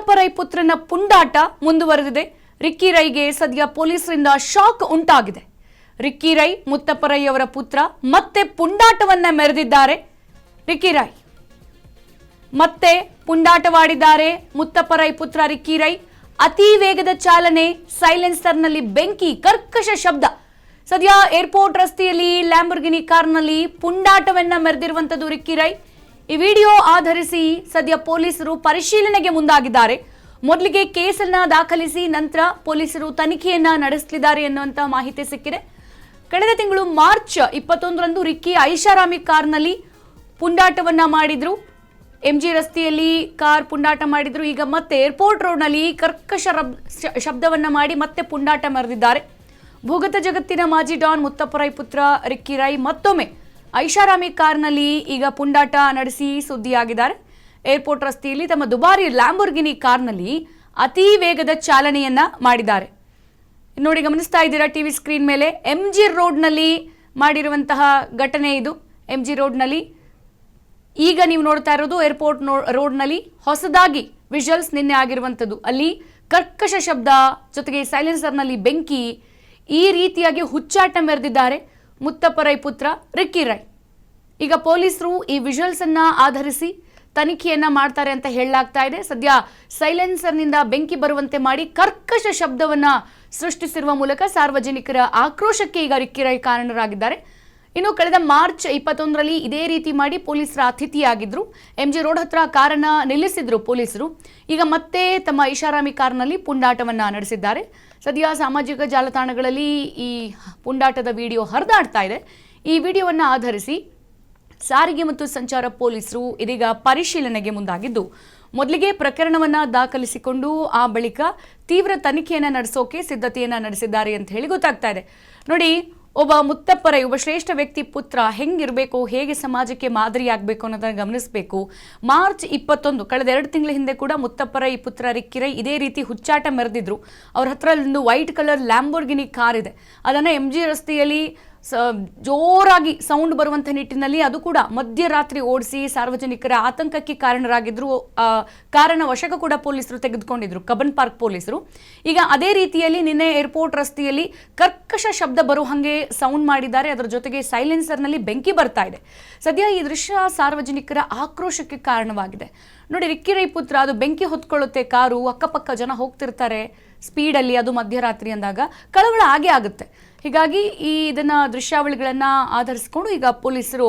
ಮುತ್ತಪ್ಪ ರೈ ಪುತ್ರನ ಪುಂಡಾಟ ಮುಂದುವರೆದಿದೆ. ರಿಕ್ಕಿ ರೈಗೆ ಸದ್ಯ ಪೊಲೀಸರಿಂದ ಶಾಕ್ ಉಂಟಾಗಿದೆ. ರಿಕ್ಕಿ ರೈ ಮುತ್ತಪ್ಪ ರೈ ಅವರ ಪುತ್ರ ಮತ್ತೆ ಪುಂಡಾಟವನ್ನ ಮೆರೆದಿದ್ದಾರೆ. ರಿಕ್ಕಿ ರೈ ಮತ್ತೆ ಪುಂಡಾಟವಾಡಿದ್ದಾರೆ. ಮುತ್ತಪ್ಪ ರೈ ಪುತ್ರ ರಿಕ್ಕಿ ರೈ ಅತಿ ವೇಗದ ಚಾಲನೆ, ಸೈಲೆನ್ಸರ್ನಲ್ಲಿ ಬೆಂಕಿ, ಕರ್ಕಶ ಶಬ್ದ. ಸದ್ಯ ಏರ್ಪೋರ್ಟ್ ರಸ್ತೆಯಲ್ಲಿ ಲ್ಯಾಂಬೋರ್ಗಿನಿ ಕಾರ್ನಲ್ಲಿ ಪುಂಡಾಟವನ್ನ ಮೆರೆದಿರುವಂತದ್ದು ರಿಕ್ಕಿ ರೈ. ಈ ವಿಡಿಯೋ ಆಧರಿಸಿ ಸದ್ಯ ಪೊಲೀಸರು ಪರಿಶೀಲನೆಗೆ ಮುಂದಾಗಿದ್ದಾರೆ. ಮೊದಲಿಗೆ ಕೇಸನ್ನ ದಾಖಲಿಸಿ ನಂತರ ಪೊಲೀಸರು ತನಿಖೆಯನ್ನ ನಡೆಸಲಿದ್ದಾರೆ ಎನ್ನುವಂತ ಮಾಹಿತಿ ಸಿಕ್ಕಿದೆ. ಕಳೆದ ತಿಂಗಳು ಮಾರ್ಚ್ 21ರಂದು ರಿಕ್ಕಿ ಐಷಾರಾಮಿ ಕಾರ್ನಲ್ಲಿ ಪುಂಡಾಟವನ್ನ ಮಾಡಿದ್ರು. ಎಂಜಿ ರಸ್ತೆಯಲ್ಲಿ ಕಾರ್ ಪುಂಡಾಟ ಮಾಡಿದ್ರು. ಈಗ ಮತ್ತೆ ಏರ್ಪೋರ್ಟ್ ರೋಡ್ನಲ್ಲಿ ಕರ್ಕಶ ಶಬ್ದವನ್ನ ಮಾಡಿ ಮತ್ತೆ ಪುಂಡಾಟ ಮೆರೆದಿದ್ದಾರೆ. ಭೂಗತ ಜಗತ್ತಿನ ಮಾಜಿ ಡಾನ್ ಮುತ್ತಪ್ಪ ರೈ ಪುತ್ರ ರಿಕ್ಕಿ ರೈ ಮತ್ತೊಮ್ಮೆ ಐಷಾರಾಮಿ ಕಾರ್ನಲ್ಲಿ ಈಗ ಪುಂಡಾಟ ನಡೆಸಿ ಸುದ್ದಿಯಾಗಿದ್ದಾರೆ. ಏರ್ಪೋರ್ಟ್ ರಸ್ತೆಯಲ್ಲಿ ತಮ್ಮ ದುಬಾರಿ ಲ್ಯಾಂಬೋರ್ಗಿನಿ ಕಾರ್ನಲ್ಲಿ ಅತಿ ವೇಗದ ಚಾಲನೆಯನ್ನ ಮಾಡಿದ್ದಾರೆ. ನೋಡಿ, ಗಮನಿಸ್ತಾ ಇದ್ದೀರಾ ಟಿವಿ ಸ್ಕ್ರೀನ್ ಮೇಲೆ. ಎಂಜಿ ರೋಡ್ನಲ್ಲಿ ಮಾಡಿರುವಂತಹ ಘಟನೆ ಇದು. ಎಂಜಿ ರೋಡ್ನಲ್ಲಿ ಈಗ ನೀವು ನೋಡ್ತಾ ಇರೋದು ಏರ್ಪೋರ್ಟ್ ರೋಡ್ನಲ್ಲಿ ಹೊಸದಾಗಿ ವಿಜುವಲ್ಸ್ ನಿನ್ನೆ ಆಗಿರುವಂಥದ್ದು. ಅಲ್ಲಿ ಕರ್ಕಶ ಶಬ್ದ ಜೊತೆಗೆ ಸೈಲೆನ್ಸರ್ನಲ್ಲಿ ಬೆಂಕಿ, ಈ ರೀತಿಯಾಗಿ ಹುಚ್ಚಾಟ ಮೆರೆದಿದ್ದಾರೆ ಮುತ್ತಪ್ಪ ರೈ ಪುತ್ರ ರಿಕ್ಕಿ ರೈ. ಈಗ ಪೊಲೀಸರು ಈ ವಿಜುವಲ್ಸ್ ಅನ್ನ ಆಧರಿಸಿ ತನಿಖೆಯನ್ನ ಮಾಡ್ತಾರೆ ಅಂತ ಹೇಳಲಾಗ್ತಾ ಇದೆ. ಸದ್ಯ ಸೈಲೆನ್ಸರ್ನಿಂದ ಬೆಂಕಿ ಬರುವಂತೆ ಮಾಡಿ ಕರ್ಕಶ ಶಬ್ದವನ್ನ ಸೃಷ್ಟಿಸಿರುವ ಮೂಲಕ ಸಾರ್ವಜನಿಕರ ಆಕ್ರೋಶಕ್ಕೆ ಈಗ ರಿಕ್ಕಿ ರೈ ಕಾರಣರಾಗಿದ್ದಾರೆ. ಇನ್ನು ಕಳೆದ ಮಾರ್ಚ್ 21ರಲ್ಲಿ ಇದೇ ರೀತಿ ಮಾಡಿ ಪೊಲೀಸರ ಅತಿಥಿಯಾಗಿದ್ರು. ಎಂಜಿ ರೋಡ್ ಹತ್ರ ಕಾರನ್ನ ನಿಲ್ಲಿಸಿದ್ರು ಪೊಲೀಸರು. ಈಗ ಮತ್ತೆ ತಮ್ಮ ಐಷಾರಾಮಿ ಕಾರ್ನಲ್ಲಿ ಪುಂಡಾಟವನ್ನ ನಡೆಸಿದ್ದಾರೆ. ಸದ್ಯ ಸಾಮಾಜಿಕ ಜಾಲತಾಣಗಳಲ್ಲಿ ಈ ಪುಂಡಾಟದ ವಿಡಿಯೋ ಹರಿದಾಡ್ತಾ ಇದೆ. ಈ ವಿಡಿಯೋವನ್ನ ಆಧರಿಸಿ ಸಾರಿಗೆ ಮತ್ತು ಸಂಚಾರ ಪೊಲೀಸರು ಇದೀಗ ಪರಿಶೀಲನೆಗೆ ಮುಂದಾಗಿದ್ದು, ಮೊದಲಿಗೆ ಪ್ರಕರಣವನ್ನ ದಾಖಲಿಸಿಕೊಂಡು ಆ ಬಳಿಕ ತೀವ್ರ ತನಿಖೆಯನ್ನ ನಡೆಸೋಕೆ ಸಿದ್ಧತೆಯನ್ನ ನಡೆಸಿದ್ದಾರೆ ಅಂತ ಹೇಳಿ ಗೊತ್ತಾಗ್ತಾ ಇದೆ. ನೋಡಿ, ಒಬ್ಬ ಮುತ್ತಪ್ಪ ರೈ, ಒಬ್ಬ ಶ್ರೇಷ್ಠ ವ್ಯಕ್ತಿ ಪುತ್ರ ಹೆಂಗಿರಬೇಕು, ಹೇಗೆ ಸಮಾಜಕ್ಕೆ ಮಾದರಿಯಾಗಬೇಕು ಅನ್ನೋದನ್ನ ಗಮನಿಸಬೇಕು. ಮಾರ್ಚ್ 21 ಕಳೆದ 2 ತಿಂಗಳ ಹಿಂದೆ ಕೂಡ ಮುತ್ತಪ್ಪ ರೈ ಪುತ್ರ ರಿಕ್ಕಿ ರೈ ಇದೇ ರೀತಿ ಹುಚ್ಚಾಟ ಮೆರೆದಿದ್ರು. ಅವ್ರ ಹತ್ರ ಒಂದು ವೈಟ್ ಕಲರ್ ಲ್ಯಾಂಬೋರ್ಗಿನಿ ಕಾರ್ ಇದೆ. ಅದನ್ನ ಎಂಜಿ ರಸ್ತೆಯಲ್ಲಿ ಜೋರಾಗಿ ಸೌಂಡ್ ಬರುವಂಥ ನಿಟ್ಟಿನಲ್ಲಿ ಅದು ಕೂಡ ಮಧ್ಯರಾತ್ರಿ ಓಡಿಸಿ ಸಾರ್ವಜನಿಕರ ಆತಂಕಕ್ಕೆ ಕಾರಣರಾಗಿದ್ರು. ಕಾರಣ ವಶಕ್ಕೆ ಕೂಡ ಪೊಲೀಸರು ತೆಗೆದುಕೊಂಡಿದ್ರು, ಕಬ್ಬನ್ ಪಾರ್ಕ್ ಪೊಲೀಸರು. ಈಗ ಅದೇ ರೀತಿಯಲ್ಲಿ ನಿನ್ನೆ ಏರ್ಪೋರ್ಟ್ ರಸ್ತೆಯಲ್ಲಿ ಕರ್ಕಶ ಶಬ್ದ ಬರೋ ಹಾಗೆ ಸೌಂಡ್ ಮಾಡಿದ್ದಾರೆ. ಅದರ ಜೊತೆಗೆ ಸೈಲೆನ್ಸರ್ನಲ್ಲಿ ಬೆಂಕಿ ಬರ್ತಾ ಇದೆ. ಸದ್ಯ ಈ ದೃಶ್ಯ ಸಾರ್ವಜನಿಕರ ಆಕ್ರೋಶಕ್ಕೆ ಕಾರಣವಾಗಿದೆ. ನೋಡಿ, ರಿಕ್ಕಿ ರೈ ಪುತ್ರ ಅದು ಬೆಂಕಿ ಹೊತ್ಕೊಳ್ಳುತ್ತೆ ಕಾರು, ಅಕ್ಕಪಕ್ಕ ಜನ ಹೋಗ್ತಿರ್ತಾರೆ ಸ್ಪೀಡಲ್ಲಿ, ಅದು ಮಧ್ಯರಾತ್ರಿ ಅಂದಾಗ ಕಳವಳ ಆಗೇ ಆಗುತ್ತೆ. ಹೀಗಾಗಿ ಇದನ್ನ ದೃಶ್ಯಾವಳಿಗಳನ್ನ ಆಧರಿಸಿಕೊಂಡು ಈಗ ಪೊಲೀಸರು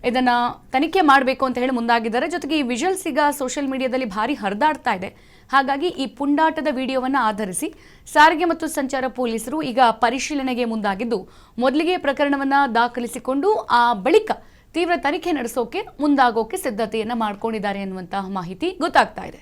ಇದನ್ನ ತನಿಖೆ ಮಾಡಬೇಕು ಅಂತ ಹೇಳಿ ಮುಂದಾಗಿದ್ದಾರೆ. ಜೊತೆಗೆ ಈ ವಿಜುವಲ್ಸ್ ಈಗ ಸೋಷಿಯಲ್ ಮೀಡಿಯಾದಲ್ಲಿ ಭಾರಿ ಹರಿದಾಡ್ತಾ ಇದೆ. ಹಾಗಾಗಿ ಈ ಪುಂಡಾಟದ ವಿಡಿಯೋವನ್ನ ಆಧರಿಸಿ ಸಾರಿಗೆ ಮತ್ತು ಸಂಚಾರ ಪೊಲೀಸರು ಈಗ ಪರಿಶೀಲನೆಗೆ ಮುಂದಾಗಿದ್ದು, ಮೊದಲಿಗೆ ಪ್ರಕರಣವನ್ನ ದಾಖಲಿಸಿಕೊಂಡು ಆ ಬಳಿಕ ತೀವ್ರ ತನಿಖೆ ನಡೆಸೋಕೆ ಮುಂದಾಗೋಕೆ ಸಿದ್ಧತೆಯನ್ನ ಮಾಡ್ಕೊಂಡಿದ್ದಾರೆ ಎನ್ನುವಂತಹ ಮಾಹಿತಿ ಗೊತ್ತಾಗ್ತಾ ಇದೆ.